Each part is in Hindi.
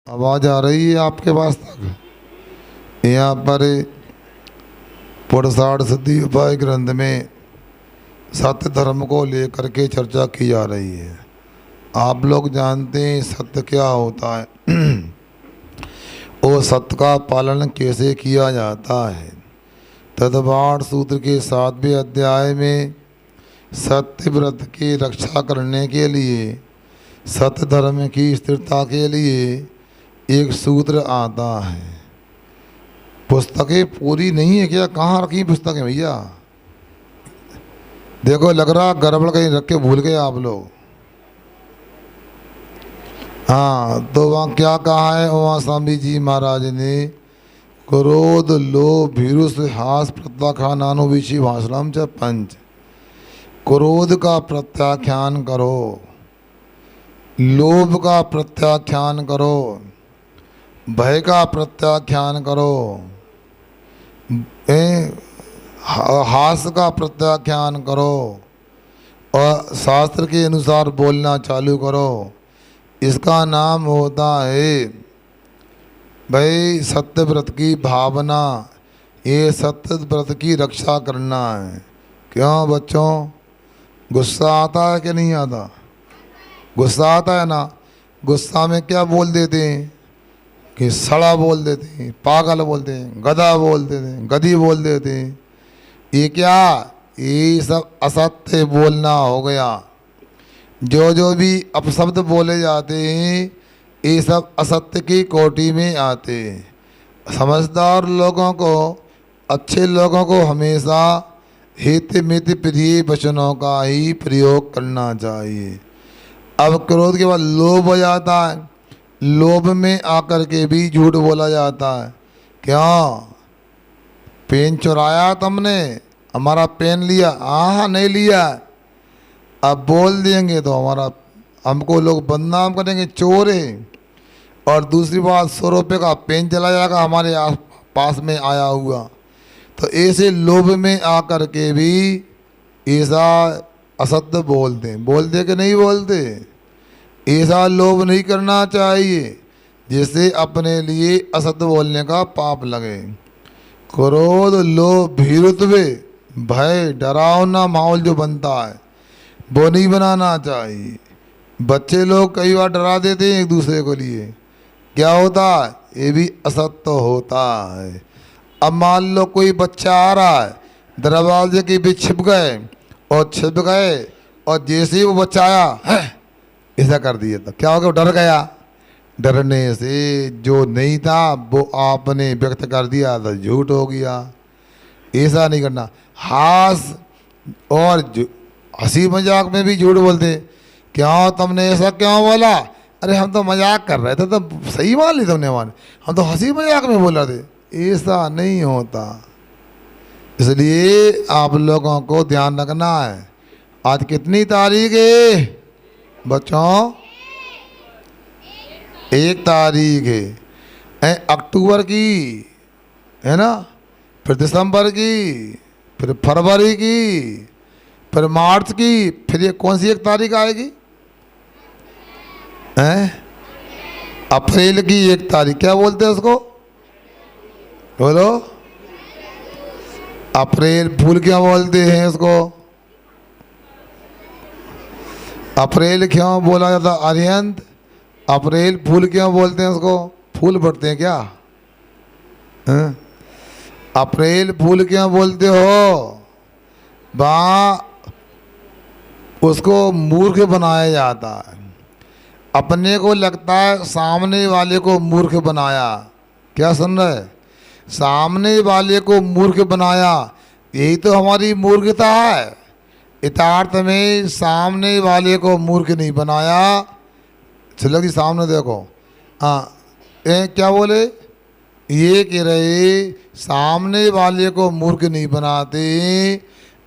आवाज़ आ रही है आपके पास तक? यहाँ पर पुरुषार्थ सिद्धि उपाय ग्रंथ में सत्य धर्म को लेकर के चर्चा की जा रही है। आप लोग जानते हैं सत्य क्या होता है और सत्य का पालन कैसे किया जाता है। तदवार सूत्र के 7वें अध्याय में सत्य व्रत की रक्षा करने के लिए, सत्य धर्म की स्थिरता के लिए एक सूत्र आता है। पुस्तकें पूरी नहीं है क्या? कहाँ रखी पुस्तकें भैया? देखो लग रहा गड़बड़ कहीं रख के भूल गए आप लोग। हाँ, तो वहाँ क्या कहा है? वहाँ स्वामी जी महाराज ने क्रोध लोभ भीरुष हास प्रत्याख्यानानुविषि भाषणम च पंच। क्रोध का प्रत्याख्यान करो, लोभ का प्रत्याख्यान करो, भय का प्रत्याख्यान करो, हास का प्रत्याख्यान करो और शास्त्र के अनुसार बोलना चालू करो। इसका नाम होता है भाई सत्य व्रत की भावना। ये सत्य व्रत की रक्षा करना है। क्यों बच्चों, गुस्सा आता है कि नहीं आता? गुस्सा आता है ना? गुस्सा में क्या बोल देते हैं कि सड़ा बोल देते हैं, पागल बोलते हैं, गधा बोल देते हैं, गधी बोल देते हैं। ये क्या? ये सब असत्य बोलना हो गया। जो भी अपशब्द बोले जाते हैं ये सब असत्य की कोटि में आते हैं। समझदार लोगों को, अच्छे लोगों को हमेशा हित मित प्रिय वचनों का ही प्रयोग करना चाहिए। अब क्रोध के बाद लोभ हो जाता है। लोभ में आकर के भी झूठ बोला जाता है। क्यों? पेन चुराया तुमने, हमारा पेन लिया? हाँ नहीं लिया। अब बोल देंगे तो हमको लोग बदनाम करेंगे, चोर है। और दूसरी बात, 100 रुपये का पेन चला जाएगा हमारे पास में आया हुआ। तो ऐसे लोभ में आकर के भी ऐसा असत्य बोलते कि नहीं बोलते? ऐसा लोभ नहीं करना चाहिए जिससे अपने लिए असत्य बोलने का पाप लगे। क्रोध लोभ भीरुत्व भय डरावना माहौल जो बनता है वो नहीं बनाना चाहिए। बच्चे लोग कई बार डरा देते हैं एक दूसरे को लिए। क्या होता है? ये भी असत्य होता है। अब मान लो कोई बच्चा आ रहा है, दरवाजे के बीच छिप गए और जैसे ही वो बच्चा आया ऐसा कर दिया था, क्या हो गया? डर गया। डरने से जो नहीं था वो आपने व्यक्त कर दिया तो झूठ हो गया। ऐसा नहीं करना। और हंसी मजाक में भी झूठ बोलते। क्यों तुमने ऐसा क्यों बोला? अरे हम तो मजाक कर रहे थे, तो सही मान ली तुमने? हम तो हंसी मजाक में बोल रहे थे। ऐसा नहीं होता। इसलिए आप लोगों को ध्यान रखना है। आज कितनी तारीख है बच्चों? 1 तारीख है अक्टूबर की, है ना? फिर दिसंबर की, फिर फरवरी की, फिर मार्च की, फिर ये कौन सी 1 तारीख आएगी? अप्रैल की 1 तारीख। क्या बोलते हैं उसको? बोलो। अप्रैल फूल क्या बोलते हैं उसको? अप्रैल क्यों बोला जाता? अरिहंत अप्रैल फूल क्यों बोलते हैं उसको? फूल फटते हैं क्या? अप्रैल फूल क्यों बोलते हो? उसको मूर्ख बनाया जाता है। अपने को लगता है सामने वाले को मूर्ख बनाया। क्या सुन रहे? सामने वाले को मूर्ख बनाया, यही तो हमारी मूर्खता है। यथार्थ में सामने वाले को मूर्ख नहीं बनाया। चलो जी सामने देखो। हाँ, क्या बोले? ये कह रहे सामने वाले को मूर्ख नहीं बनाते,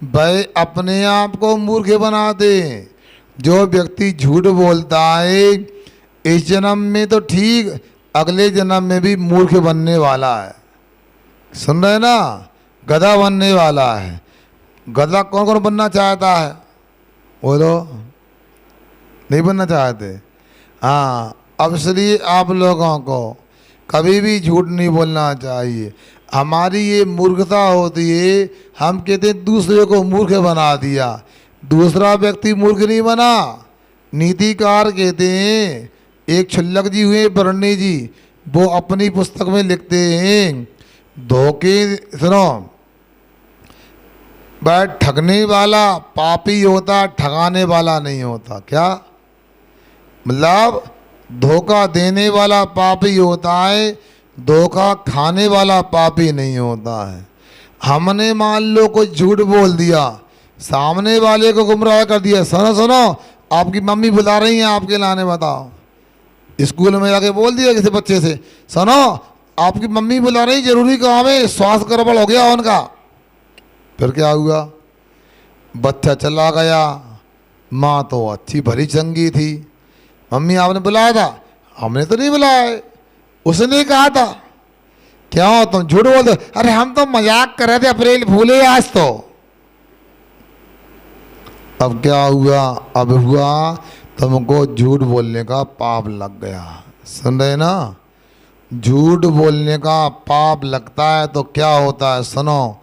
वह अपने आप को मूर्ख बनाते। जो व्यक्ति झूठ बोलता है इस जन्म में तो ठीक, अगले जन्म में भी मूर्ख बनने वाला है। सुन रहे ना? गधा बनने वाला है। गधा कौन कौन बनना चाहता है? बोलो। नहीं बनना चाहते? हाँ, अब इसलिए आप लोगों को कभी भी झूठ नहीं बोलना चाहिए। हमारी ये मूर्खता होती है, हम कहते हैं दूसरे को मूर्ख बना दिया, दूसरा व्यक्ति मूर्ख नहीं बना। नीतिकार कहते हैं, एक क्षुल्लक जी हुए बरणी जी, वो अपनी पुस्तक में लिखते हैं, धोखे, सुनो, वह ठगने वाला पापी होता, ठगाने वाला नहीं होता। क्या मतलब? धोखा देने वाला पापी होता है, धोखा खाने वाला पापी नहीं होता है। हमने मान लो कुछ झूठ बोल दिया, सामने वाले को गुमराह कर दिया, सुनो सुनो आपकी मम्मी बुला रही हैं आपके लाने, बताओ। स्कूल में जाके बोल दिया किसी बच्चे से, सुनो आपकी मम्मी बुला रही, जरूरी काम है, स्वास्थ्य गड़बड़ हो गया उनका। फिर क्या हुआ? बच्चा चला गया, माँ तो अच्छी भरी चंगी थी, मम्मी आपने बुलाया था? हमने तो नहीं बुलाया, उसने कहा था। क्यों तुम झूठ बोल दो? अरे हम तो मजाक कर रहे थे, अप्रैल फूल है आज तो। अब क्या हुआ? अब हुआ तुमको झूठ बोलने का पाप लग गया। सुन रहे ना? झूठ बोलने का पाप लगता है तो क्या होता है? सुनो,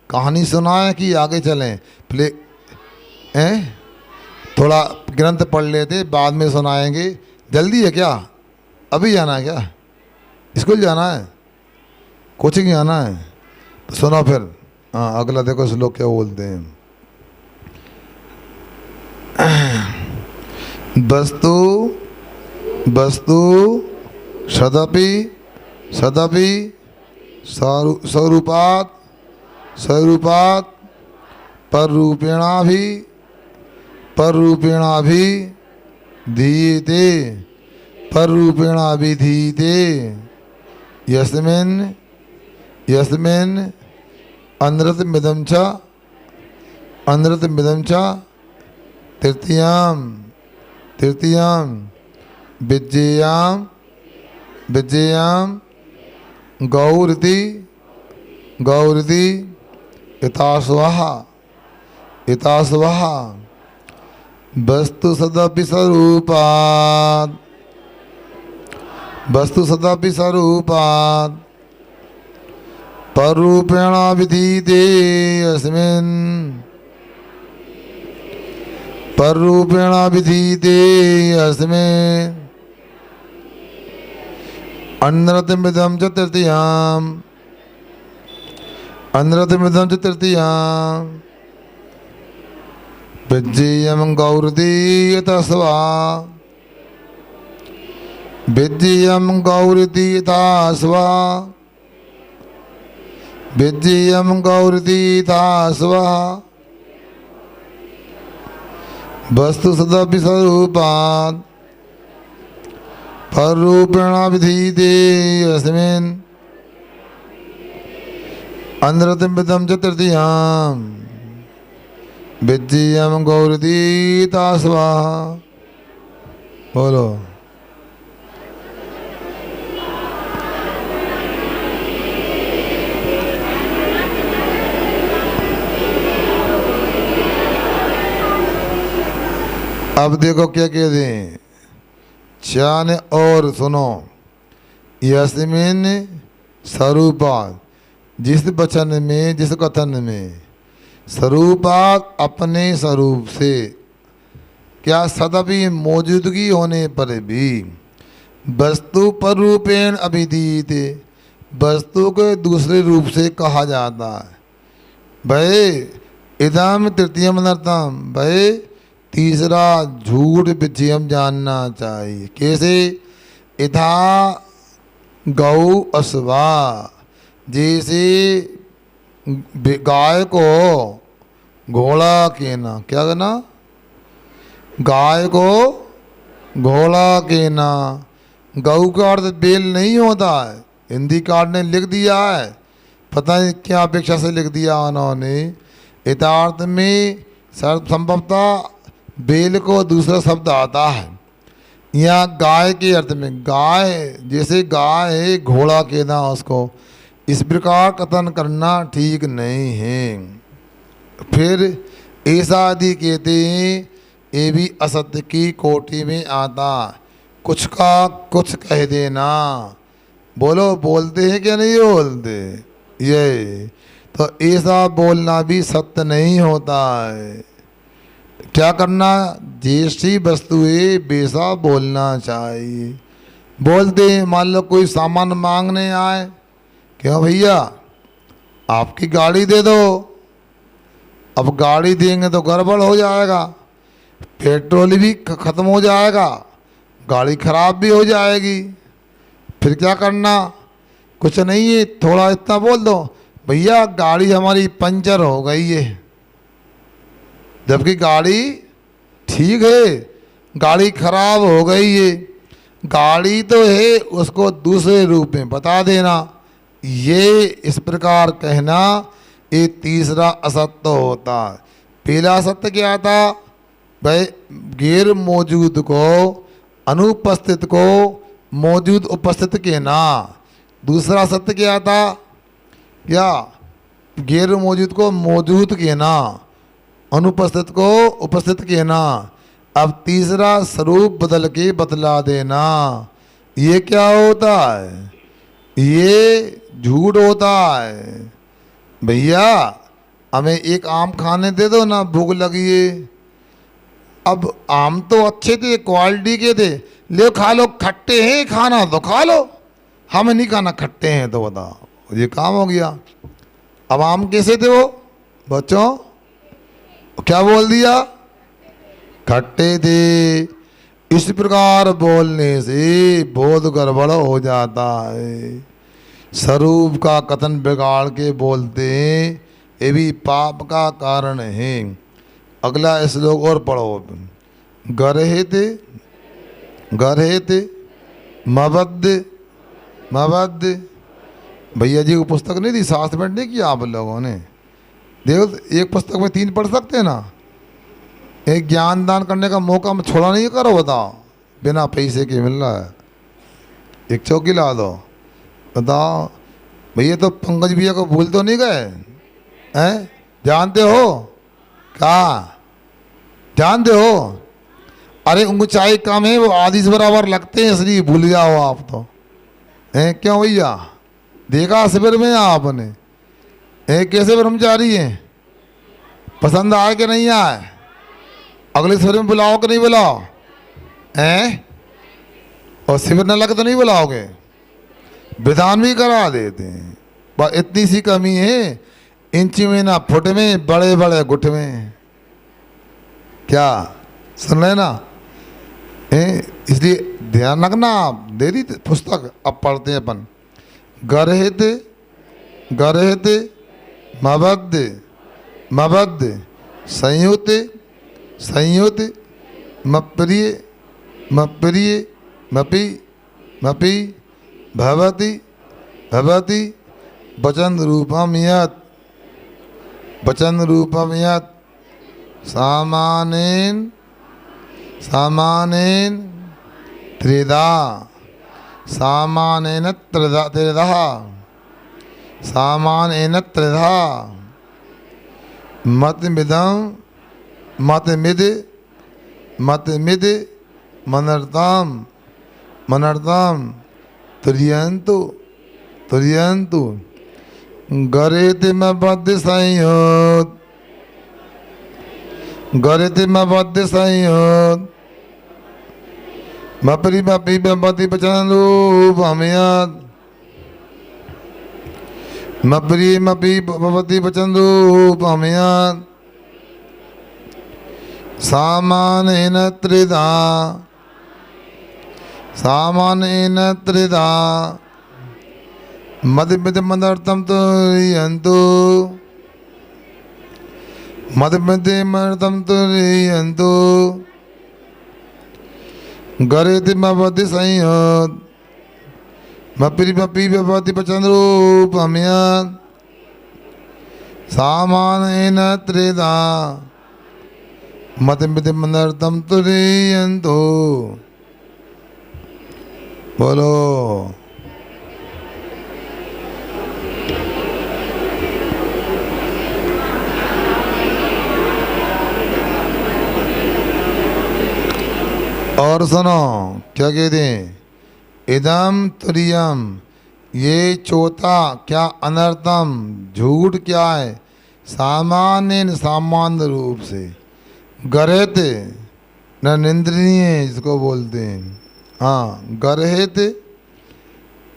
कहानी सुनाए कि आगे चलें? प्ले थोड़ा ग्रंथ पढ़ लेते, बाद में सुनाएंगे। जल्दी है क्या? अभी जाना है क्या? स्कूल जाना है, कोचिंग जाना है? तो सुनो फिर। हाँ, अगला देखो इस लोग क्या बोलते हैं। वस्तु वस्तु सदपि सदपि स्वरूपात् स्वरूपात् पररूपेणाभि धीयते पररूपेणाभि धीयते यस्मिन् यस्मिन् अनृतमिदं च तृतीयां विज्ञेयां गौरिति इतास्वः वस्तु सदपि स्वरूपात् पररूपेण विधीयते अस्मिन् पररूपेण विधीयते अस्मिन् अनृतमिदं च तृतीयां विज्ञेयं गौरिति यतस्वा विज्ञेयं गौरिति यथास्वा विज्ञेयं गौरिति यथास्वा वस्तु सदपि स्वरूपात् पररूपेण विधीयते अस्मिन् अनृतमिदं च तृतीयां विज्ञेयं गौरिति यथास्वा। बोलो। अब देखो क्या कहते हैं, चान और सुनो, यस्मिन स्वरूपात्, जिस वचन में, जिस कथन में, स्वरूपात् अपने स्वरूप से, क्या सदपि मौजूदगी होने पर भी, वस्तु पर रूपेण अभिधीयते, वस्तु के दूसरे रूप से कहा जाता है। भय इदम तृतीयम अनर्थम, भय तीसरा झूठ विषयम जानना चाहिए। कैसे? यथा गौ अश्वा, जैसे गाय को घोड़ा कहना, क्या कहना? गाय को घोड़ा कहना। गौ का अर्थ बेल नहीं होता है, हिंदी कार्ड ने लिख दिया है, पता नहीं क्या अपेक्षा से लिख दिया उन्होंने। यथार्थ में संभवतः बेल को दूसरा शब्द आता है, यहाँ गाय के अर्थ में। गाय जैसे गाय है, घोड़ा कहना उसको, इस प्रकार कथन करना ठीक नहीं है। फिर ऐसा आदि कहते हैं, ये भी असत्य की कोटि में आता। कुछ का कुछ कह देना। बोलो, बोलते हैं क्या नहीं बोलते? ये तो ऐसा बोलना भी सत्य नहीं होता है। क्या करना? जैसी वस्तु है वैसा बोलना चाहिए। बोलते हैं, मान लो कोई सामान मांगने आए, क्यों भैया आपकी गाड़ी दे दो। अब गाड़ी देंगे तो गड़बड़ हो जाएगा, पेट्रोल भी ख़त्म हो जाएगा, गाड़ी खराब भी हो जाएगी। फिर क्या करना? कुछ नहीं है, थोड़ा इतना बोल दो, भैया गाड़ी हमारी पंचर हो गई है। जबकि गाड़ी ठीक है, गाड़ी खराब हो गई है। गाड़ी तो है, उसको दूसरे रूप में बता देना। ये इस प्रकार कहना, ये तीसरा असत्य होता है। पहला असत्य क्या था भाई? गैर मौजूद को, अनुपस्थित को मौजूद उपस्थित कहना। दूसरा सत्य क्या था? क्या? गैर मौजूद को मौजूद कहना, अनुपस्थित को उपस्थित कहना। अब तीसरा स्वरूप बदल के बतला देना। ये क्या होता है? ये झूठ होता है। भैया हमें एक आम खाने दे दो ना, भूख लगी है। अब आम तो अच्छे थे, क्वालिटी के थे, ले खा लो, खट्टे हैं, खाना तो खा लो। हमें नहीं खाना, खट्टे हैं तो बताओ, ये काम हो गया। अब आम कैसे थे वो बच्चों? क्या बोल दिया? खट्टे थे। इस प्रकार बोलने से बोध गड़बड़ हो जाता है। स्वरूप का कथन बिगाड़ के बोलते हैं, ये भी पाप का कारण है। अगला श्लोक और पढ़ो। गर्हेते गर्हेते मबद्ध मबद्ध। भैया जी को पुस्तक नहीं दी, शास्त्र में नहीं किया आप लोगों ने? देखो, एक पुस्तक में 3 पढ़ सकते हैं ना। एक ज्ञान दान करने का मौका में छोड़ा नहीं करो, बताओ, बिना पैसे के मिल रहा है। एक चौकी ला दो, बताओ भैया। तो पंकज भैया को भूल तो नहीं गए हैं? जानते हो क्या? जानते हो? अरे ऊंचाई कम है, वो आधी से बराबर लगते हैं, इसलिए भूल जाओ आप तो हैं। क्यों भैया? देखा शिविर में आपने कैसे ब्रह्मचारी हैं? पसंद आए कि नहीं आए? अगले शिविर में बुलाओ कि नहीं बुलाओ हैं? और शिविर न लगे तो नहीं बुलाओगे? विधान भी करा देते हैं। बस इतनी सी कमी है, इंच में ना फुट में, बड़े बड़े गुट में। क्या सुन रहे ना? इसलिए ध्यान रखना। आप दे दी पुस्तक, अब पढ़ते हैं अपन। गर्हित गर्हित मबद्ध मबद्ध संयुत संयुत मप्रिय मप्रिय मपि मपि भवति भवति वचन रूपम यत् वचन रूपम यत् सामानेन सामानेन त्रिधा सामानेन त्रिधा त्रिधा सामानेन त्रिधा मतमिदं मतमिद मतमिद मनर्थम मनर्थम तुर्यन्तु तुर्यन्तु गरेति मबद्ध संयोत गरेति मबद्ध संयोत मपरि मपि मपति वचन रूपम यत् मपरि मपि मपति वचन रूपम यत् सामानेन त्रिधा सामानेन त्रिधा मदमिद मदर्थम तुर्यन्तु मदमिद मदर्थम तुर्यन्तु गरेति मपति संयोत मपरि मपि मपति वचन रूपम यत् सामानेन त्रिधा मतमिद मदर्थम तुर्यन्तु। बोलो। और सुनो क्या कहते हैं, इदम तुरियम, ये चौथा क्या अनर्थम, झूठ क्या है, सामान्य सामान्य रूप से, गर्हित न निंदनीय जिसको बोलते हैं, हाँ गर्हित,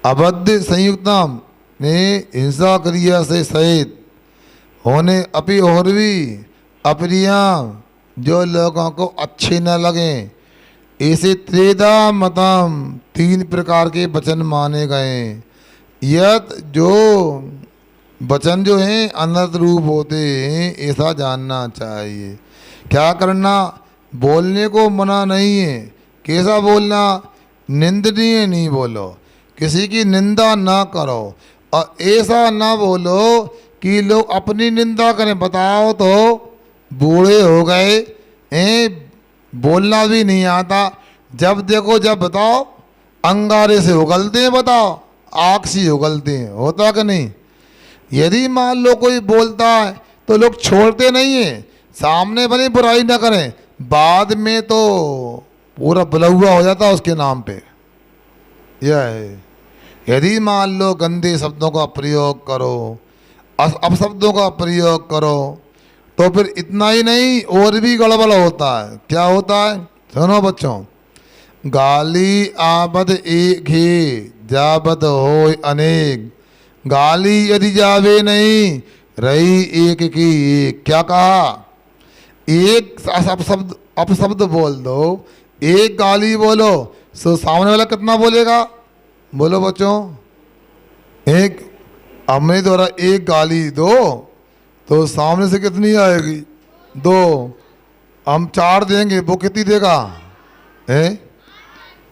अबद्ध संयुक्तम ने हिंसा क्रिया से सहित होने, अपि और भी अप्रियम जो लोगों को अच्छे न लगे, ऐसे त्रेधा मतम तीन प्रकार के वचन माने गए। यत जो वचन जो हैं अनर्थ रूप होते हैं ऐसा जानना चाहिए। क्या करना, बोलने को मना नहीं है, कैसा बोलना, निंदनीय नहीं बोलो, किसी की निंदा ना करो, और ऐसा ना बोलो कि लोग अपनी निंदा करें। बताओ तो बूढ़े हो गए हैं, बोलना भी नहीं आता, जब देखो जब बताओ अंगारे से उगलते हैं, बताओ आग से उगलते हैं, होता कि नहीं। यदि मान लो कोई बोलता है तो लोग छोड़ते नहीं हैं, सामने भले बुराई ना करें, बाद में तो पूरा बुलहुआ हो जाता उसके नाम पे। यह है, यदि मान लो गंदे शब्दों का प्रयोग करो, अपशब्दों का प्रयोग करो, तो फिर इतना ही नहीं और भी गड़बड़ होता है। क्या होता है, सुनो बच्चों, गाली आबद एक ही जाबद हो अनेक, गाली यदि जावे नहीं रही एक की एक। क्या कहा, एक अपशब्द अपशब्द बोल दो, एक गाली बोलो, तो सामने वाला कितना बोलेगा, बोलो बच्चों, एक हमने द्वारा एक गाली दो तो सामने से कितनी आएगी, दो, हम चार देंगे, वो कितनी देगा, है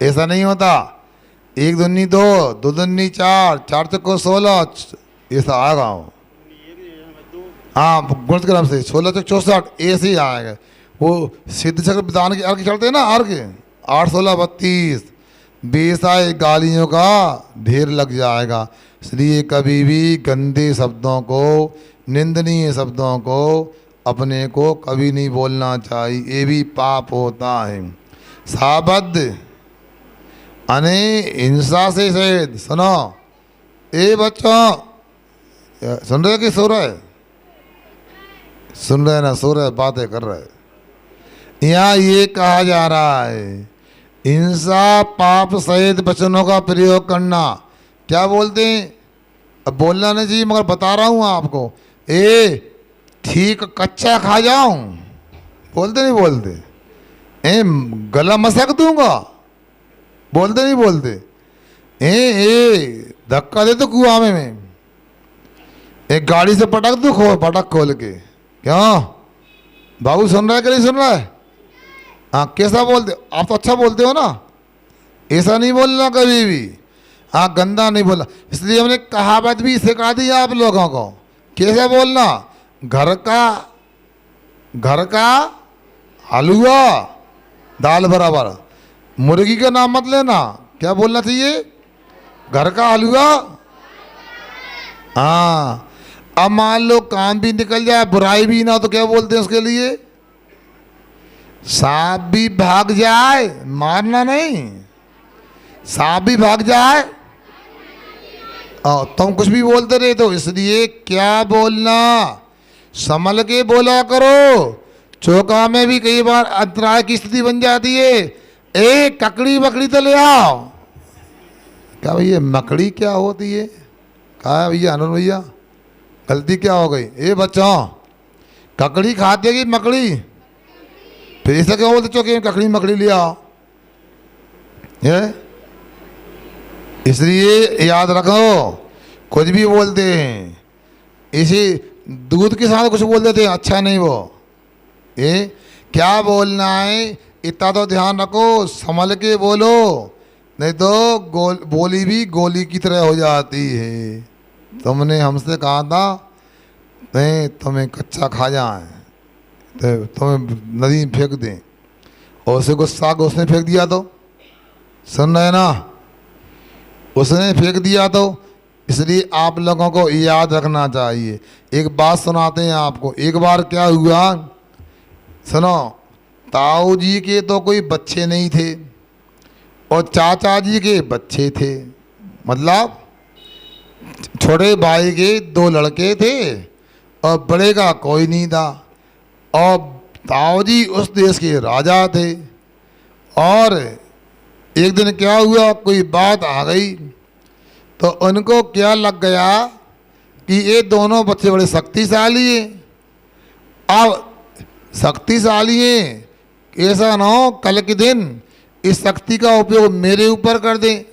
ऐसा नहीं होता। एक दुन्नी दो, दो दुन्नी चार, चार चक्को 16, ऐसा आएगा। हाँ गुणित क्रम से 16 चक 64 ऐसे ही आएगा। वो सिद्ध चक्र विधान के अर्घ चढ़ते हैं ना, अर्घ 8 16 32, बेसाए गालियों का ढेर लग जाएगा। इसलिए कभी भी गंदे शब्दों को, निंदनीय शब्दों को अपने को कभी नहीं बोलना चाहिए, ये भी पाप होता है। साबद्ध अने हिंसा से सहित, सुनो ए बच्चों, सुन रहे कि सो रहे, सुन रहे ना सो रहे, बातें कर रहे। यहाँ ये कहा जा रहा है हिंसा पाप सहित वचनों का प्रयोग करना। क्या बोलते हैं, अब बोलना नहीं चाहिए मगर बता रहा हूँ आपको, ए ठीक कच्चा खा जाऊं, बोलते नहीं बोलते, ए गला मसक दूंगा, बोलते नहीं बोलते, ए धक्का दे तो कुआं में एक गाड़ी से पटक दो, पटक खोल के। क्यों बाबू, सुन रहा है कि नहीं सुन रहा है, हाँ कैसा बोलते, आप तो अच्छा बोलते हो ना, ऐसा नहीं बोलना कभी भी, हाँ गंदा नहीं बोलना। इसलिए हमने कहावत भी सिखा दी आप लोगों को, कैसे बोलना, घर का हलवा दाल बराबर, मुर्गी का नाम मत लेना, क्या बोलना चाहिए, घर का हलवा। हाँ अब मान लो काम भी निकल जाए, बुराई भी ना हो, तो क्या बोलते हैं उसके लिए, सांप भी भाग जाए, मारना नहीं, सांप भी भाग जाए, तुम कुछ भी बोलते रहे। तो इसलिए क्या बोलना, संभल के बोला करो। चौका में भी कई बार अंतराय की स्थिति बन जाती है, ए ककड़ी मकड़ी तो ले आओ। क्या भैया मकड़ी क्या होती है, कहा भैया अनूर भैया गलती क्या हो गई, ए बच्चों ककड़ी खाते कि मकड़ी, फिर ऐसा क्या बोलते चौके ककड़ी मकड़ी ले आओ। ये इसलिए याद रखो, कुछ भी बोलते हैं, इसी दूध के साथ कुछ बोल देते हैं, अच्छा नहीं वो, ये क्या बोलना है इतना तो ध्यान रखो, संभल के बोलो, नहीं तो बोली भी गोली की तरह हो जाती है। तुमने हमसे कहा था नहीं तुम्हें कच्चा खा जाए तो तुम्हें नदी में फेंक दें, और उसे गुस्सा को उसने फेंक दिया तो, सुन रहे ना, उसने फेंक दिया तो। इसलिए आप लोगों को याद रखना चाहिए। एक बात सुनाते हैं आपको, एक बार क्या हुआ, सुनो, ताऊ जी के तो कोई बच्चे नहीं थे, और चाचा जी के बच्चे थे, मतलब छोटे भाई के 2 लड़के थे और बड़े का कोई नहीं था। और ताऊ जी उस देश के राजा थे। और एक दिन क्या हुआ, कोई बात आ गई तो उनको क्या लग गया कि ये दोनों बच्चे बड़े शक्तिशाली हैं। अब शक्तिशाली हैं, ऐसा ना हो कल के दिन इस शक्ति का उपयोग मेरे ऊपर कर दें,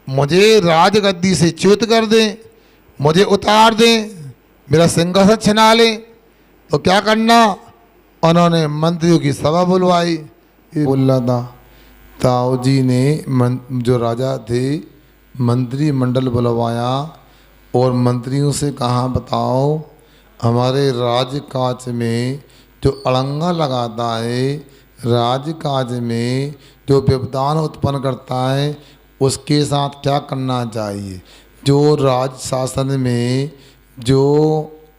मुझे राजगद्दी से च्युत कर दें, मुझे उतार दें, मेरा सिंहासन छिना लें। तो क्या करना, उन्होंने मंत्रियों की सभा बुलवाई। बोल रहा था ताऊ जी ने जो राजा थे मंत्रिमंडल बुलवाया और मंत्रियों से कहा, बताओ हमारे राजकाज में जो अड़ंगा लगाता है, राजकाज में जो व्यवधान उत्पन्न करता है, उसके साथ क्या करना चाहिए। जो राज शासन में जो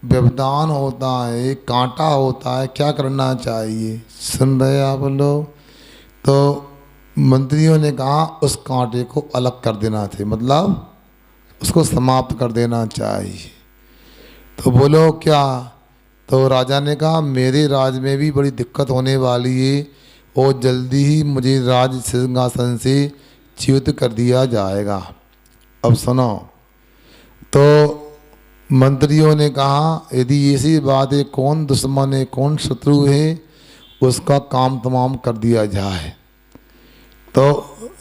व्यवधान होता है, कांटा होता है, क्या करना चाहिए। सुन रहे आप लोग। तो मंत्रियों ने कहा उस कांटे को अलग कर देना चाहिए, मतलब उसको समाप्त कर देना चाहिए। तो बोलो क्या। तो राजा ने कहा मेरे राज में भी बड़ी दिक्कत होने वाली है और जल्दी ही मुझे राज सिंहासन से च्युत कर दिया जाएगा। अब सुनो। तो मंत्रियों ने कहा यदि ऐसी बात है, कौन दुश्मन है कौन शत्रु है, उसका काम तमाम कर दिया जाए। तो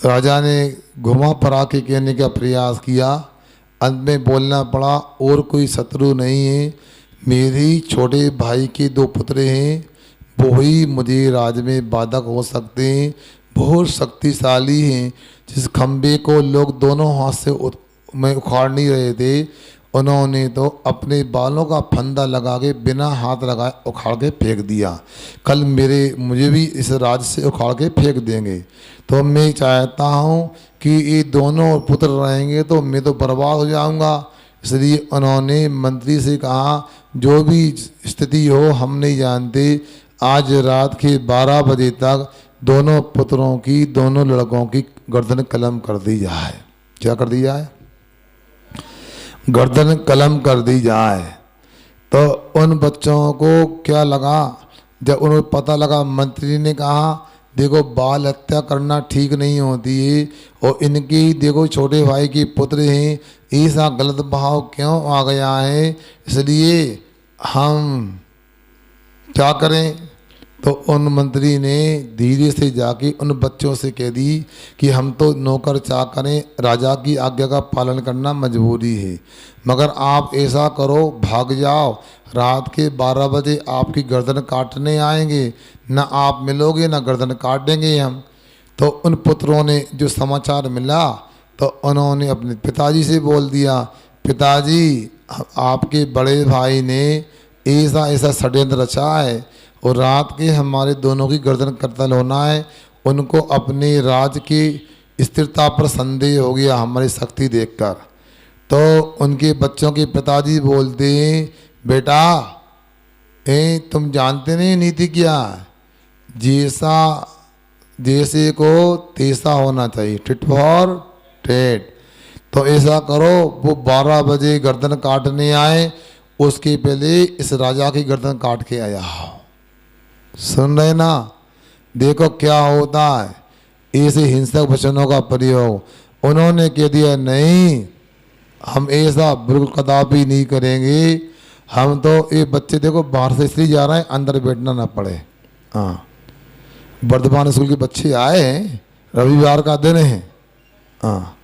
राजा ने घुमा फिरा के कहने का प्रयास किया, अंत में बोलना पड़ा और कोई शत्रु नहीं है, मेरी छोटे भाई के 2 पुत्र हैं, वो ही मुझे राज में बाधक हो सकते हैं, बहुत शक्तिशाली हैं। जिस खंबे को लोग दोनों हाथ से में उखाड़ नहीं रहे थे, उन्होंने तो अपने बालों का फंदा लगा के बिना हाथ लगाए उखाड़ के फेंक दिया। कल मुझे भी इस राज से उखाड़ के फेंक देंगे। तो मैं चाहता हूँ कि ये दोनों पुत्र रहेंगे तो मैं तो बर्बाद हो जाऊँगा। इसलिए उन्होंने मंत्री से कहा जो भी स्थिति हो हम नहीं जानते, आज रात के 12 बजे तक दोनों पुत्रों की, दोनों लड़कों की गर्दन कलम कर दी जाए। क्या कर दी जाए, गर्दन कलम कर दी जाए। तो उन बच्चों को क्या लगा, जब उन्हें पता लगा, मंत्री ने कहा देखो बाल हत्या करना ठीक नहीं होती है और इनकी देखो छोटे भाई के पुत्र हैं, ऐसा गलत भाव क्यों आ गया है, इसलिए हम क्या करें। तो उन मंत्री ने धीरे से जाके उन बच्चों से कह दी कि हम तो नौकर चाकरें, राजा की आज्ञा का पालन करना मजबूरी है, मगर आप ऐसा करो भाग जाओ, रात के 12 बजे आपकी गर्दन काटने आएंगे, न आप मिलोगे न गर्दन काट देंगे हम। तो उन पुत्रों ने जो समाचार मिला तो उन्होंने अपने पिताजी से बोल दिया, पिताजी आपके बड़े भाई ने ऐसा ऐसा षड्यंत्र रचा है और रात के हमारे दोनों की गर्दन कत्ल होना है। उनको अपने राज की स्थिरता पर संदेह हो गया हमारी शक्ति देखकर। तो उनके बच्चों के पिताजी बोलते हैं, बेटा तुम जानते नहीं नीति क्या, जैसे को तैसा होना चाहिए, टिट फॉर टेट। तो ऐसा करो वो 12 बजे गर्दन काटने आए, उसके पहले इस राजा की गर्दन काट के आया। सुन रहे ना, देखो क्या होता है ऐसे हिंसक वचनों का प्रयोग। उन्होंने कह दिया नहीं, हम ऐसा बिल्कुल कदापि नहीं करेंगे। हम तो ये बच्चे देखो बाहर से इसलिए जा रहे हैं अंदर बैठना ना पड़े। हाँ, वर्धमान स्कूल के बच्चे आए हैं, रविवार का दिन है। हाँ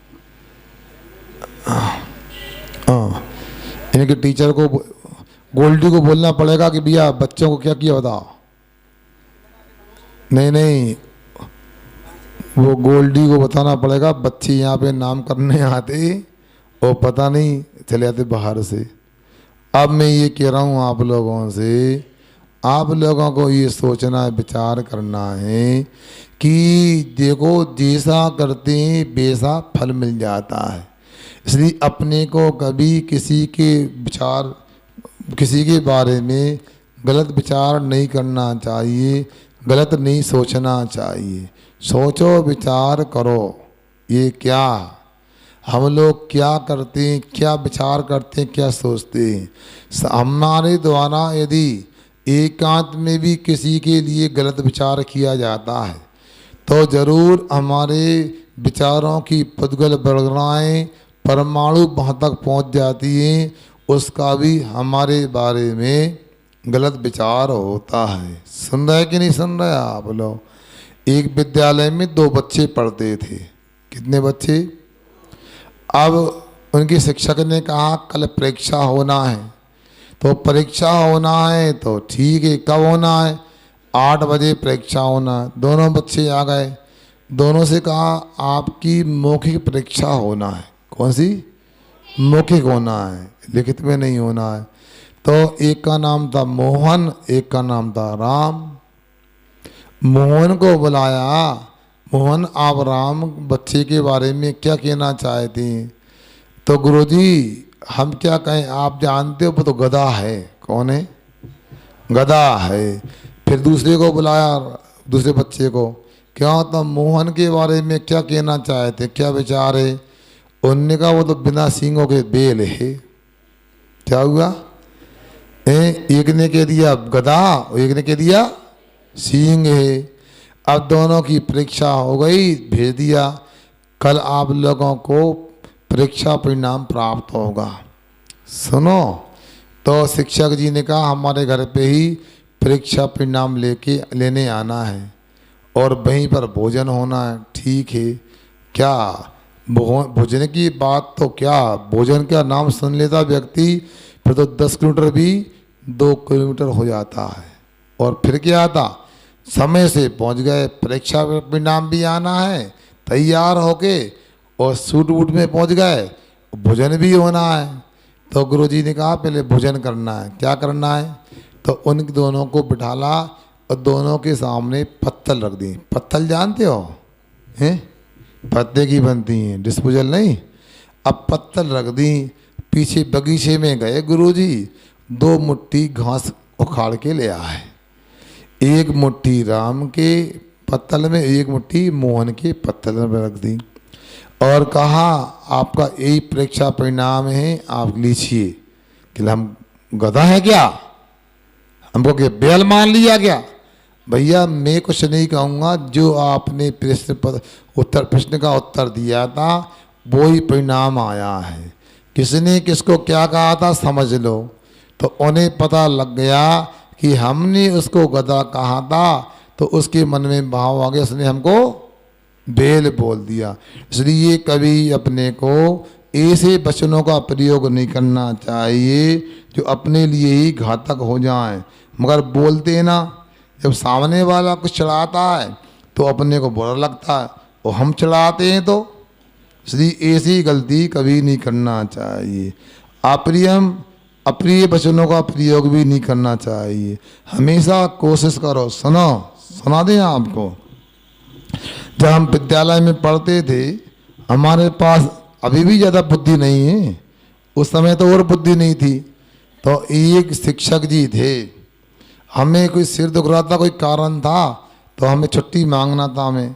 हाँ, इनके टीचर को गोल्डी को बोलना पड़ेगा कि भैया बच्चों को क्या किया बताओ। नहीं, वो गोल्डी को बताना पड़ेगा, बच्चे यहाँ पे नाम करने आते और पता नहीं चले आते बाहर से। अब मैं ये कह रहा हूँ आप लोगों से, आप लोगों को ये सोचना विचार करना है कि देखो जैसा करते हैं वैसा फल मिल जाता है। इसलिए अपने को कभी किसी के बारे में गलत विचार नहीं करना चाहिए, गलत नहीं सोचना चाहिए। सोचो विचार करो, ये क्या, हम लोग क्या करते हैं, क्या विचार करते हैं, क्या सोचते हैं। हमारे द्वारा यदि एकांत में भी किसी के लिए गलत विचार किया जाता है तो जरूर हमारे विचारों की पुद्गल बरगड़ाएँ परमाणु वहाँ तक पहुँच जाती हैं, उसका भी हमारे बारे में गलत विचार होता है। सुन रहे कि नहीं सुन रहे आप लोग? एक विद्यालय में 2 बच्चे पढ़ते थे। कितने बच्चे? अब उनके शिक्षक ने कहा कल परीक्षा होना है, तो परीक्षा होना है तो ठीक है, कब होना है? 8 बजे परीक्षा होना है। दोनों बच्चे आ गए, दोनों से कहा आपकी मौखिक परीक्षा होना है। कौन सी? मौखिक होना है, लिखित में नहीं होना है। तो एक का नाम था मोहन, एक का नाम था राम। मोहन को बुलाया, मोहन आप राम बच्चे के बारे में क्या कहना चाहते हैं? तो गुरुजी हम क्या कहें, आप जानते हो वो तो गधा है। कौन है? गधा है। फिर दूसरे को बुलाया, दूसरे बच्चे को, क्या तो मोहन के बारे में क्या कहना चाहते, क्या विचार है? उन्होंने कहा वो तो बिना सींगों के बेल है। क्या हुआ? एक ने कह दिया गधा, एक ने कह दिया सींग है। अब दोनों की परीक्षा हो गई, भेज दिया, कल आप लोगों को परीक्षा परिणाम प्राप्त होगा। सुनो, तो शिक्षक जी ने कहा हमारे घर पे ही परीक्षा परिणाम लेने आना है और वहीं पर भोजन होना है। ठीक है, क्या भोजन की बात तो क्या, भोजन का नाम सुन लेता व्यक्ति फिर तो 10 किलोमीटर भी 2 किलोमीटर हो जाता है। और फिर क्या था, समय से पहुंच गए, परीक्षा परिणाम भी आना है, तैयार होके और सूट वूट में पहुंच गए, भोजन भी होना है। तो गुरुजी ने कहा पहले भोजन करना है। क्या करना है? तो उन दोनों को बिठाला और दोनों के सामने पत्तल रख दी। पत्तल जानते हो? हैं? पत्ते की बनती हैं, डिस्पोजल नहीं। अब पत्तल रख दी, पीछे बगीचे में गए गुरुजी, 2 मुट्ठी घास उखाड़ के ले आए। 1 मुट्ठी राम के पत्तल में, 1 मुट्ठी मोहन के पत्तल में रख दी और कहा आपका यही परीक्षा परिणाम है, आप लीजिए। कि हम गधा है क्या, हमको क्या बैल मान लिया क्या? भैया मैं कुछ नहीं कहूँगा, जो आपने प्रश्न का उत्तर दिया था वो ही परिणाम आया है। किसने किसको क्या कहा था समझ लो। तो उन्हें पता लग गया कि हमने उसको गधा कहा था, तो उसके मन में भाव आ गया, उसने हमको बेल बोल दिया। इसलिए कभी अपने को ऐसे वचनों का प्रयोग नहीं करना चाहिए जो अपने लिए ही घातक हो जाएं। मगर बोलते ना, जब सामने वाला कुछ चढ़ाता है तो अपने को बुरा लगता है और हम चढ़ाते हैं, तो इसलिए ऐसी गलती कभी नहीं करना चाहिए। अप्रिय वचनों का प्रयोग भी नहीं करना चाहिए। हमेशा कोशिश करो। सुना दें आपको, जब हम विद्यालय में पढ़ते थे, हमारे पास अभी भी ज़्यादा बुद्धि नहीं है, उस समय तो और बुद्धि नहीं थी। तो एक शिक्षक जी थे, हमें कोई सिर दुख रहा था, कोई कारण था, तो हमें छुट्टी मांगना था हमें।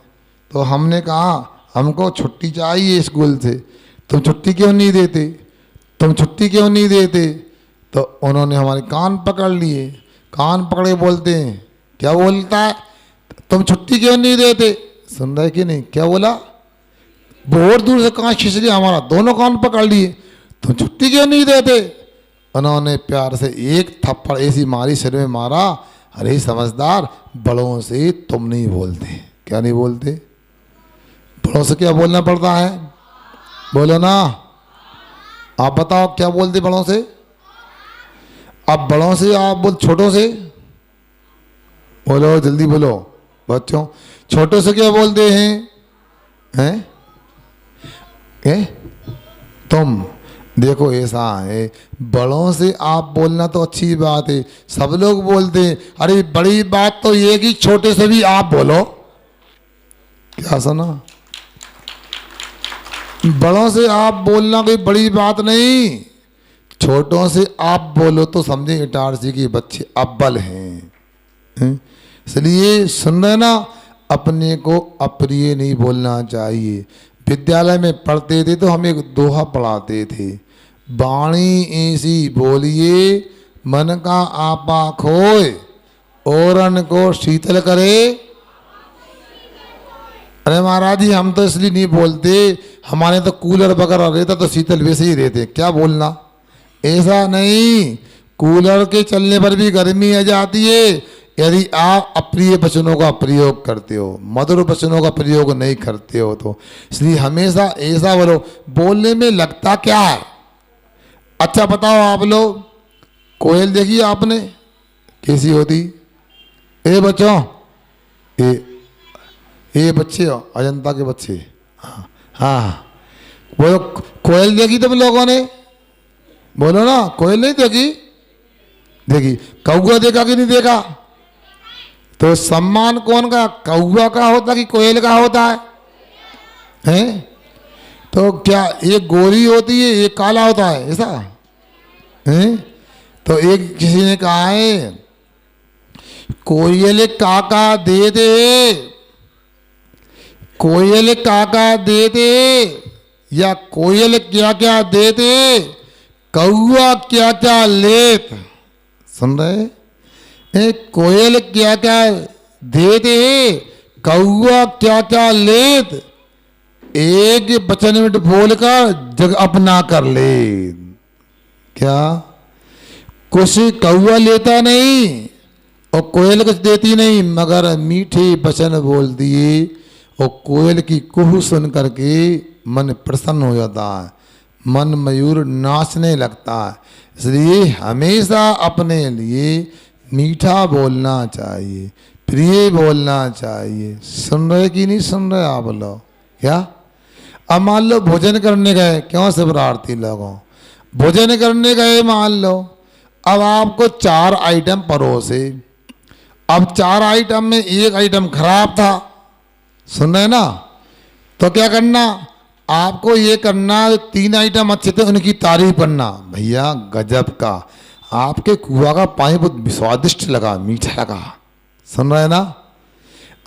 तो हमने कहा हमको छुट्टी चाहिए स्कूल से, तुम छुट्टी क्यों नहीं देते, तुम छुट्टी क्यों नहीं देते? तो उन्होंने हमारे कान पकड़ लिए, कान पकड़े बोलते हैं, क्या बोलता है, तुम छुट्टी क्यों नहीं देते? सुन रहे कि नहीं? क्या बोला? बहुत दूर से कान खींच लिया हमारा, दोनों कान पकड़ लिए, तुम छुट्टी क्यों नहीं देते? उन्होंने प्यार से एक थप्पड़ ऐसी मारी, सिर में मारा, अरे समझदार, बड़ों से तुम नहीं बोलते। क्या नहीं बोलते? बड़ों से क्या बोलना पड़ता है? बोलो ना, आप बताओ क्या बोलते बड़ों से? अब बड़ों से आप बोल, छोटों से बोलो, जल्दी बोलो बच्चों। छोटों से क्या बोलते हैं? तुम। देखो ऐसा है, बड़ों से आप बोलना तो अच्छी बात है, सब लोग बोलते हैं। अरे बड़ी बात तो ये कि छोटे से भी आप बोलो। क्या सुना? बड़ों से आप बोलना कोई बड़ी बात नहीं, छोटों से आप बोलो तो समझे इटारसी के बच्चे अव्वल हैं। इसलिए सुन रहे ना, अपने को अप्रिय नहीं बोलना चाहिए। विद्यालय में पढ़ते थे तो हम एक दोहा पढ़ाते थे, वाणी ऐसी बोलिए मन का आपा खोए, औरन को शीतल करे। अरे महाराज जी हम तो इसलिए नहीं बोलते, हमारे तो कूलर वगैरह रहता तो शीतल वैसे ही रहते, क्या बोलना। ऐसा नहीं, कूलर के चलने पर भी गर्मी आ जाती है यदि आप अप्रिय वचनों का प्रयोग करते हो, मधुर वचनों का प्रयोग नहीं करते हो तो। इसलिए हमेशा ऐसा बोलो, बोलने में लगता क्या है। अच्छा बताओ आप लोग, कोयल देखी आपने कैसी होती। ए बच्चों, ये बच्चे हो अजंता के बच्चे, हाँ हाँ, बोलो कोयल देखी तुम लोगों ने, बोलो ना। कोयल नहीं देखी, देखी। कौआ देखा कि नहीं देखा। तो सम्मान कौन का, कौआ का होता कि कोयल का होता है, हैं? तो क्या एक गोरी होती है एक काला होता है, ऐसा हैं? तो एक किसी ने कहा है, कोयल काका दे दे, कोयल काका दे दे, या कोयल क्या क्या दे दे, कौआ क्या क्या लेत। सुन रहे, कोयल क्या क्या दे दे, कौआ क्या क्या लेत, एक वचन में बोलकर जग अपना कर ले। क्या कुछ कौआ लेता नहीं और कोयल कुछ देती नहीं, मगर मीठे वचन बोल दिए और कोयल की कुहू सुन करके मन प्रसन्न हो जाता है, मन मयूर नाचने लगता है। इसलिए हमेशा अपने लिए मीठा बोलना चाहिए, प्रिय बोलना चाहिए। सुन रहे कि नहीं सुन रहे आप लोग। क्या अब मान लो भोजन करने गए, क्यों शिवरार्थी लोगों, भोजन करने गए मान लो, अब आपको 4 आइटम परोसे, अब 4 आइटम में एक आइटम खराब था, सुन रहे ना, तो क्या करना आपको, ये करना 3 आइटम अच्छे थे उनकी तारीफ करना, भैया गजब का, आपके कुआ का पानी बहुत स्वादिष्ट लगा, मीठा लगा। सुन रहे ना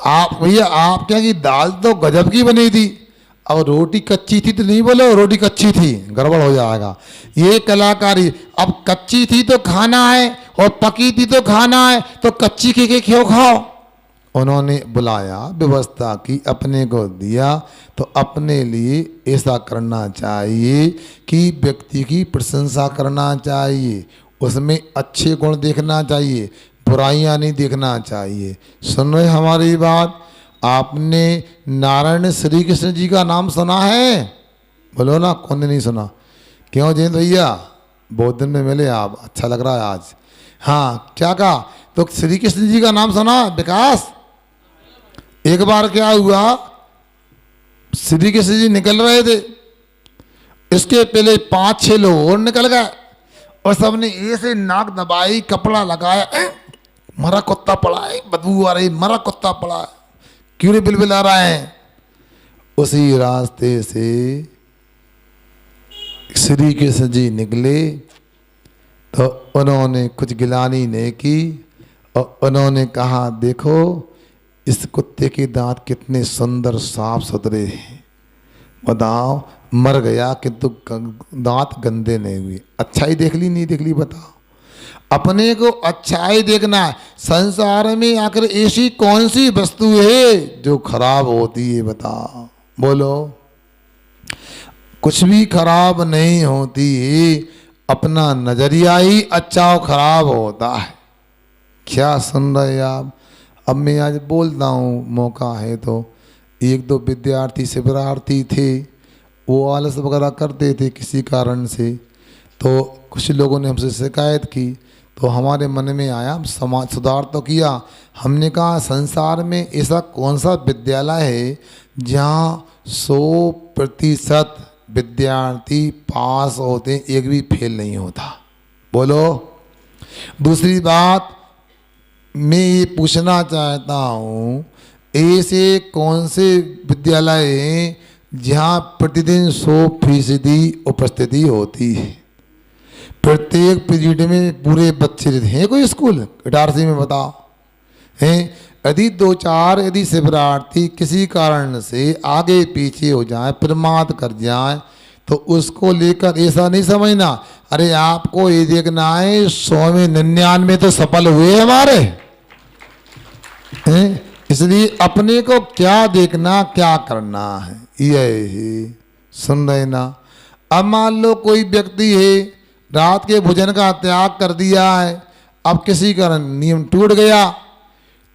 आप, भैया आप क्या की दाल तो गजब की बनी थी, अब रोटी कच्ची थी तो नहीं बोलो रोटी कच्ची थी, गड़बड़ हो जाएगा। ये कलाकारी, अब कच्ची थी तो खाना है और पकी थी तो खाना है, तो कच्ची के क्यों खाओ। उन्होंने बुलाया, व्यवस्था की, अपने को दिया, तो अपने लिए ऐसा करना चाहिए कि व्यक्ति की प्रशंसा करना चाहिए, उसमें अच्छे गुण देखना चाहिए, बुराइयां नहीं देखना चाहिए। सुन रहे हमारी बात। आपने नारायण श्री कृष्ण जी का नाम सुना है, बोलो ना, कौन ने नहीं सुना। क्यों जयंत भैया, बहुत दिन में मिले आप, अच्छा लग रहा है आज। हाँ क्या कहा, तो श्री कृष्ण जी का नाम सुना विकास। एक बार क्या हुआ, श्री कृष्ण जी निकल रहे थे, इसके पहले 5-6 लोग और निकल गए और सबने ऐसे नाक दबाई, कपड़ा लगाया, मरा कुत्ता पड़ा है, बदबू आ रही, मरा कुत्ता पड़ा है, क्यों नहीं बिलबिला रहा है। उसी रास्ते से श्री कृष्ण जी निकले तो उन्होंने कुछ गिलानी नहीं की और उन्होंने कहा, देखो इस कुत्ते के दांत कितने सुंदर साफ सुथरे हैं, बताओ मर गया किंतु दांत गंदे नहीं हुए। अच्छाई देख ली नहीं देख ली, बताओ। अपने को अच्छाई देखना है। संसार में आकर ऐसी कौन सी वस्तु है जो खराब होती है, बताओ, बोलो। कुछ भी खराब नहीं होती है, अपना नजरिया ही अच्छा और खराब होता है। क्या सुन रहे आप। अब मैं आज बोलता हूँ, मौका है तो। 1-2 विद्यार्थी शिविरार्थी थे, वो आलस वगैरह करते थे किसी कारण से, तो कुछ लोगों ने हमसे शिकायत की, तो हमारे मन में आया, हम समाज सुधार तो किया। हमने कहा संसार में ऐसा कौन सा विद्यालय है जहाँ 100% विद्यार्थी पास होते, एक भी फेल नहीं होता, बोलो। दूसरी बात मैं ये पूछना चाहता हूँ, ऐसे कौन से विद्यालय हैं जहाँ प्रतिदिन 100% उपस्थिति होती है, प्रत्येक पीरियड में पूरे बच्चे रहते हैं। कोई स्कूल इटारसी में बताओ हैं, यदि दो चार यदि शिवरार्थी किसी कारण से आगे पीछे हो जाए, प्रमाद कर जाए, तो उसको लेकर ऐसा नहीं समझना अरे आपको ये देखना है 100 में 99 तो सफल हुए हमारे हैं? इसलिए अपने को क्या देखना क्या करना है यही सुन रहे ना। अब मान लो कोई व्यक्ति है रात के भोजन का त्याग कर दिया है, अब किसी कारण नियम टूट गया,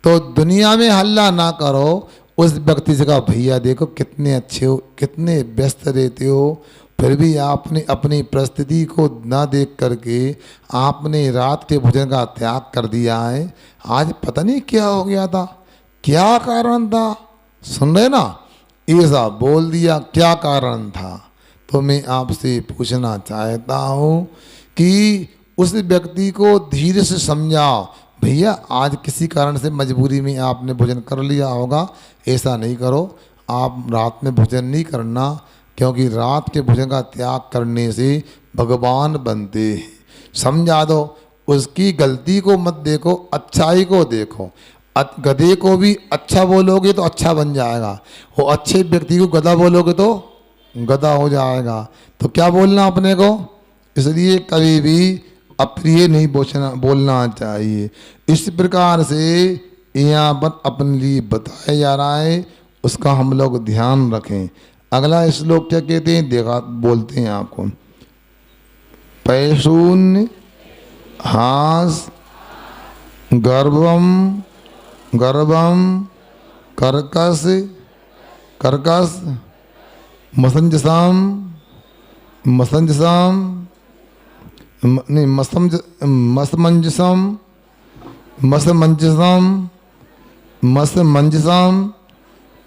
तो दुनिया में हल्ला ना करो, उस व्यक्ति से कहा भैया देखो कितने अच्छे हो, कितने व्यस्त रहते हो, फिर भी आपने अपनी परिस्थिति को ना देख करके आपने रात के भोजन का त्याग कर दिया है, आज पता नहीं क्या हो गया था, क्या कारण था। सुन रहे ना, ऐसा बोल दिया, क्या कारण था। तो मैं आपसे पूछना चाहता हूँ कि उस व्यक्ति को धीरे से समझाओ, भैया आज किसी कारण से मजबूरी में आपने भोजन कर लिया होगा, ऐसा नहीं करो, आप रात में भोजन नहीं करना, क्योंकि रात के भोजन का त्याग करने से भगवान बनते हैं। समझा दो, उसकी गलती को मत देखो, अच्छाई को देखो। गधे को भी अच्छा बोलोगे तो अच्छा बन जाएगा, वो अच्छे व्यक्ति को गधा बोलोगे तो गधा हो जाएगा। तो क्या बोलना अपने को, इसलिए कभी भी अप्रिय नहीं बोलना चाहिए। इस प्रकार से यहाँ पर अपने लिए बताया जा रहा है, उसका हम लोग ध्यान रखें। अगला श्लोक क्या कहते हैं, देखा बोलते हैं आपको, पैशून्य हास गर्भम गर्भम कर्कश कर्कश मसंजसाम मसंजसाम नहीं मसमंजसम मसमंजसम मसमंजसम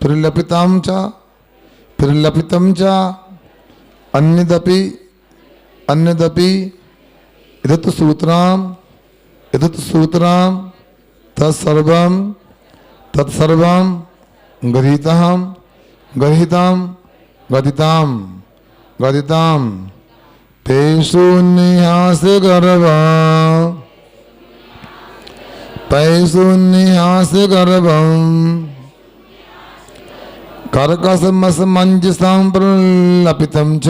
प्रलपितम च अन्यदपि अन्यदपि इदत सूत्राम तत्सर्वम तत्सर्वम गदिताम गदिताम गदिताम गदिताम पैशून्यहास गर्भा पैशून्यहास गर्भम कर्कशमसमंजसं प्रलपितं च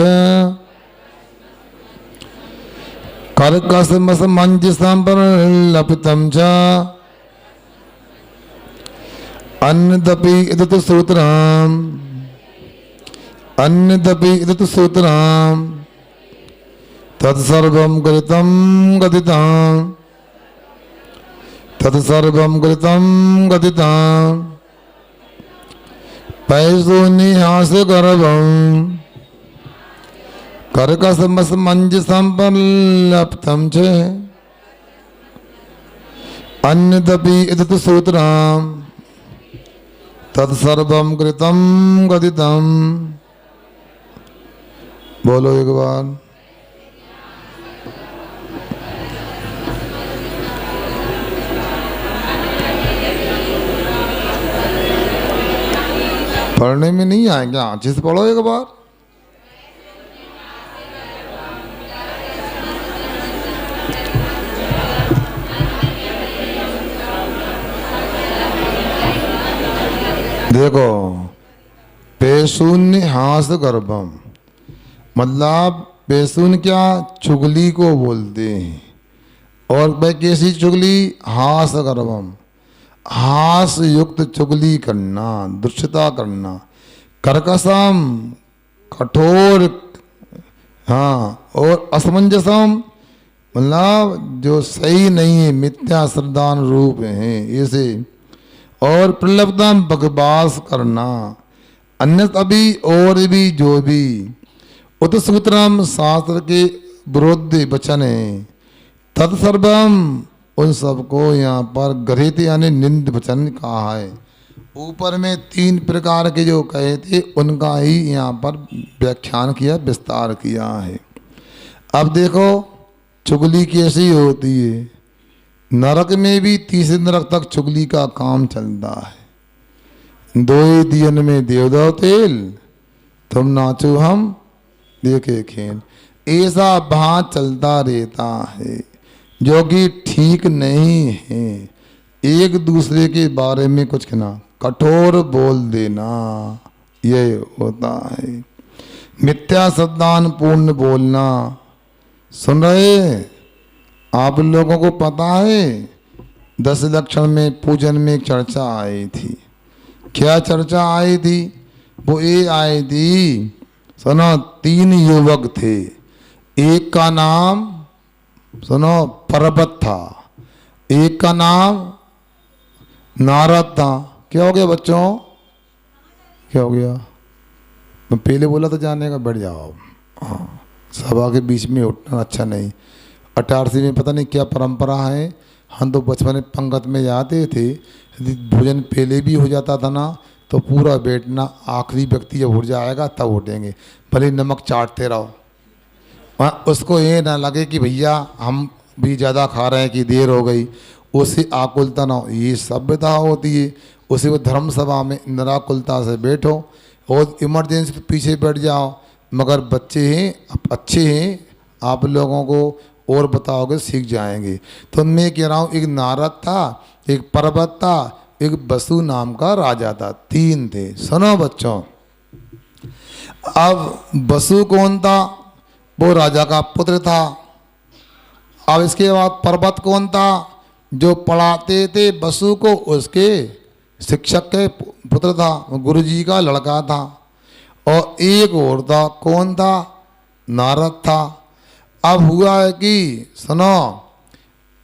कर्कशमसमंजसं प्रलपितं च अन्यदपि इदत सूत्रम् अन्यदपि इदत सूत्रम् तत्सर्वं गदितं गदितं तत्सर्वं गदितं गदितं पैशून्यहास गर्भं कर्कशमसमंजसं प्रलपितं च अन्यदपि इदत सूत्रम् तत्सर्वं गदितं गदितं। बोलो एक बार। पढ़ने में नहीं आएंगे, अच्छे से पढ़ो एक बार। देखो, पैशून्य हास गर्भम, मतलब पैशून्य क्या, चुगली को बोलते हैं। और भाई कैसी चुगली, हास गर्भम, हास युक्त चुगली करना, दुष्टता करना। कर्कशम कठोर, हाँ, और असमंजसम मतलब जो सही नहीं है, मिथ्या श्रद्धान रूप हैं ऐसे। और प्रलब्धम बकवास करना, अन्य अभी और भी जो भी उत्सूत्रम शास्त्र के विरोध वचन है, तत्सर्वम उन सबको यहाँ पर गृहीत यानी निंद वचन कहा है। ऊपर में 3 प्रकार के जो कहे थे उनका ही यहाँ पर व्याख्यान किया, विस्तार किया है। अब देखो चुगली कैसी होती है, नरक में भी 30 नरक तक चुगली का काम चलता है। 2 दियन में देवदाव तेल, तुम नाचो हम देखे खेल, ऐसा भाव चलता रहता है जो कि ठीक नहीं है। एक दूसरे के बारे में कुछ कहना, कठोर बोल देना, ये होता है। मिथ्या सद्दान पूर्ण बोलना। सुन रहे आप लोगों को पता है 10 लक्षण में पूजन में एक चर्चा आई थी। क्या चर्चा आई थी? वो ये आई थी, सुनो, 3 युवक थे। एक का नाम सुनो पर्वत था, एक का नाम नारद था। क्या हो गया बच्चों? क्या हो गया? मैं पहले बोला था जाने का, बैठ जाओ। हाँ, सभा के बीच में उठना अच्छा नहीं। 88 में पता नहीं क्या परंपरा है, हम तो बचपन में पंगत में जाते थे, यदि भोजन पहले भी हो जाता था ना तो पूरा बैठना, आखिरी व्यक्ति जब उठ जाएगा तब उठेंगे, भले नमक चाटते रहो। उसको ये ना लगे कि भैया हम भी ज़्यादा खा रहे हैं कि देर हो गई, उससे आकुलता ना हो। ये सभ्यता होती है। उसे वो धर्म सभा में निराकुलता से बैठो और इमरजेंसी पे पीछे बैठ जाओ। मगर बच्चे हैं, अच्छे हैं, आप लोगों को और बताओगे सीख जाएंगे। तो मैं कह रहा हूँ, एक नारद था, एक पर्वत था, एक बसु नाम का राजा था। 3 थे। सुनो बच्चों, अब बसु कौन था? वो राजा का पुत्र था। अब इसके बाद पर्वत कौन था? जो पढ़ाते थे बसु को, उसके शिक्षक के पुत्र था, गुरुजी का लड़का था। और एक और था, कौन था? नारद था। अब हुआ है कि सुनो,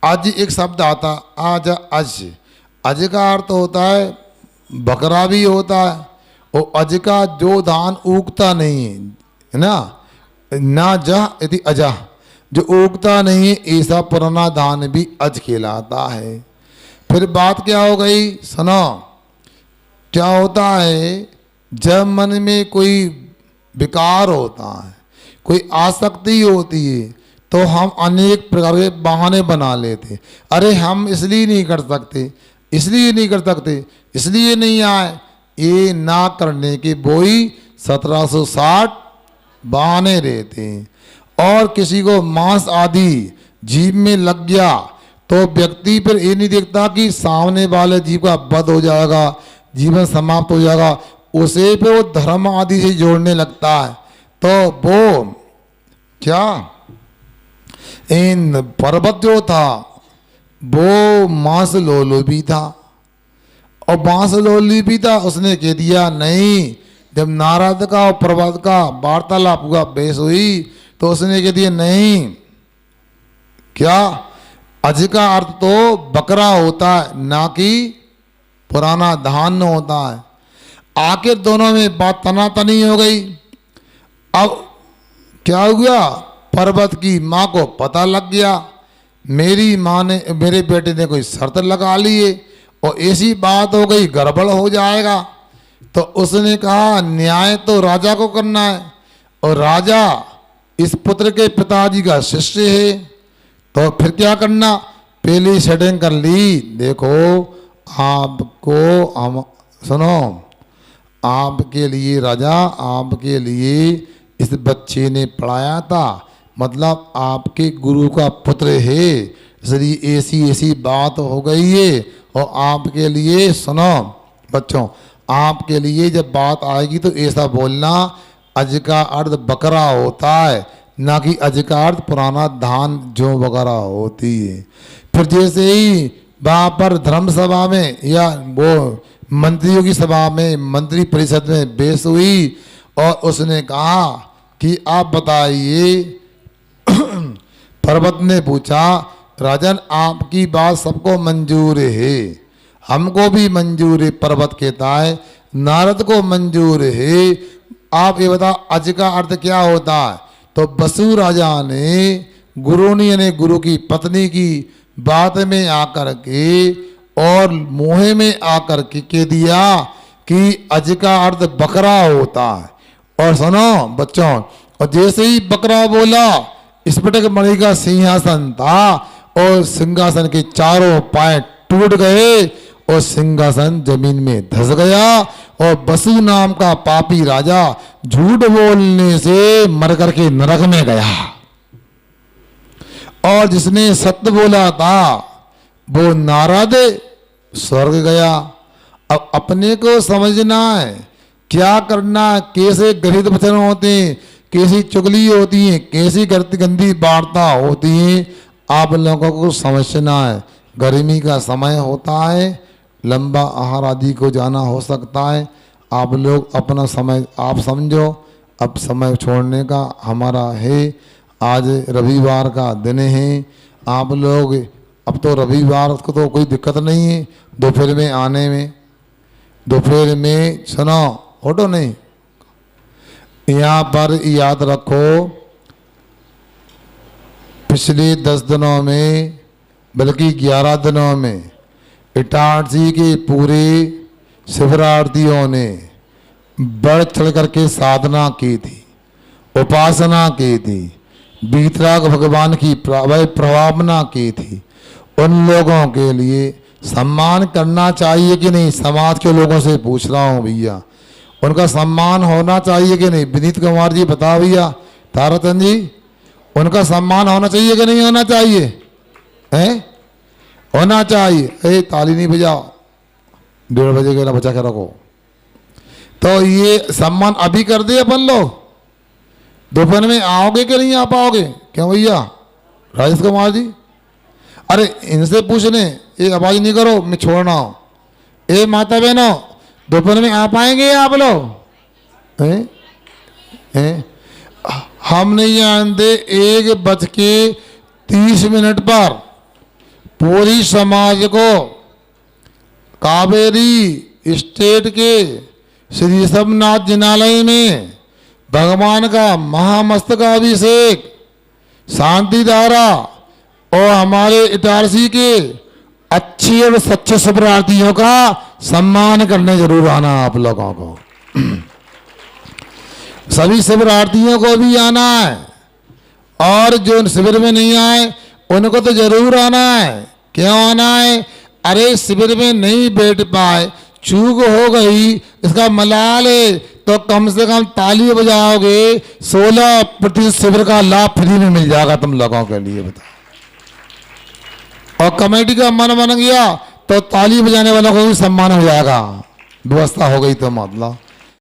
अज एक शब्द आता, आज अज, अज का अर्थ होता है बकरा भी होता है, और अज का जो धान उगता नहीं है ना जह यदि अजह, जो उगता नहीं है, ऐसा पुराना धान भी अज कहलाता है। फिर बात क्या हो गई? सुनो, क्या होता है, जब मन में कोई विकार होता है, कोई आसक्ति होती है, तो हम अनेक प्रकार के बहाने बना लेते। अरे हम इसलिए नहीं कर सकते, इसलिए नहीं कर सकते, इसलिए नहीं आए। ये ना करने के बोई 1760 बहाने रहते हैं। और किसी को मांस आदि जीभ में लग गया तो व्यक्ति फिर ये नहीं देखता कि सामने वाले जीव का वध हो जाएगा, जीवन समाप्त हो जाएगा, उसे फिर वो धर्म आदि से जोड़ने लगता है। तो वो क्या, इन पर्वत जो था वो मांस लोलुपी था, और मांस लोलुपी था। उसने कह दिया नहीं, जब नारद का और पर्वत का वार्तालाप हुआ, बहस हुई, तो उसने कह दिया नहीं, क्या अज का अर्थ तो बकरा होता है, ना कि पुराना धान होता है। आखिर दोनों में बात तनातनी हो गई। अब क्या हुआ, पर्वत की माँ को पता लग गया, मेरी माँ ने, मेरे बेटे ने कोई शर्त लगा ली है और ऐसी बात हो गई, गड़बड़ हो जाएगा। तो उसने कहा न्याय तो राजा को करना है, और राजा इस पुत्र के पिताजी का शिष्य है, तो फिर क्या करना, पहली सेटिंग कर ली। देखो आपको हम, सुनो, आपके लिए राजा, आपके लिए इस बच्चे ने पढ़ाया था, मतलब आपके गुरु का पुत्र है, इसलिए ऐसी ऐसी बात हो गई है। और आपके लिए, सुनो बच्चों, आपके लिए जब बात आएगी तो ऐसा बोलना, अज का अर्थ बकरा होता है, ना कि अज का अर्थ पुराना धान जो वगैरह होती है। फिर जैसे ही वहाँ पर धर्म सभा में या वो मंत्रियों की सभा में, मंत्री परिषद में बहस हुई, और उसने कहा कि आप बताइए, पर्वत ने पूछा, राजन आपकी बात सबको मंजूर है, हमको भी मंजूर है, पर्वत कहता है, नारद को मंजूर है, आप ये बताओ अज का अर्थ क्या होता है। तो बसु राजा ने गुरुनी यानी गुरु की पत्नी की बात में आकर के और मोहे में आकर के कह दिया कि अज का अर्थ बकरा होता है। और सुनो बच्चों, और जैसे ही बकरा बोला, स्फटिक मणि का सिंहासन था और सिंहासन के चारों पाए टूट गए और सिंहासन जमीन में धस गया, और बसु नाम का पापी राजा झूठ बोलने से मर करके नरक में गया, और जिसने सत्य बोला था वो नारद स्वर्ग गया। अब अपने को समझना है क्या करना है, कैसे गरीब वचन होते हैं, कैसी चुगली होती है, कैसी गंदी वार्ता होती है, आप लोगों को समझना है। गर्मी का समय होता है, लंबा आहार आदि को जाना हो सकता है। आप लोग अपना समय आप समझो, अब समय छोड़ने का हमारा है। आज रविवार का दिन है, आप लोग अब तो रविवार को तो कोई दिक्कत नहीं है दोपहर में आने में। दोपहर में सुनो, ऑटो नहीं, यहाँ पर याद रखो पिछले 10 दिनों में, बल्कि 11 दिनों में इटारसी के पूरे शिवरार्थियों ने बढ़ चढ़ करके साधना की थी, उपासना की थी, वीतराग भगवान की प्रभावना की थी। उन लोगों के लिए सम्मान करना चाहिए कि नहीं? समाज के लोगों से पूछ रहा हूँ भैया, उनका सम्मान होना चाहिए कि नहीं? विनीत कुमार जी बताओ भैया, ताराचंद जी, उनका सम्मान होना चाहिए कि नहीं होना चाहिए? हैं? होना चाहिए। ए ताली नहीं बजाओ, 1:30 बजे के ना बचा के रखो। तो ये सम्मान अभी कर दे अपन लोग, दोपहर में आओगे कि नहीं आ पाओगे? क्यों भैया राजेश कुमार जी? अरे इनसे पूछने, ये आवाज नहीं करो, मैं छोड़ना हूँ। ए माता बहनों, दोपहर में आ पाएंगे आप लोग? हम नहीं जानते 1:30 पर पूरी समाज को कावेरी स्टेट के श्री ऋषभनाथ जिनालय में भगवान का महामस्तकाभिषेक, शांति धारा और हमारे इटारसी के अच्छे और सच्चे शिवरार्थियों का सम्मान करने जरूर आना आप लोगों को। सभी शिवरार्थियों को भी आना है, और जो शिविर में नहीं आए उनको तो जरूर आना है। क्यों आना है? अरे शिविर में नहीं बैठ पाए, चूक हो गई, इसका मलाल है, तो कम से कम ताली बजाओगे, 16% शिविर का लाभ फ्री में मिल जाएगा तुम लोगों के लिए। बताओ, और कमेटी का मन बन गया तो ताली बजाने वालों को भी सम्मान हो जाएगा, व्यवस्था हो गई तो मतलब।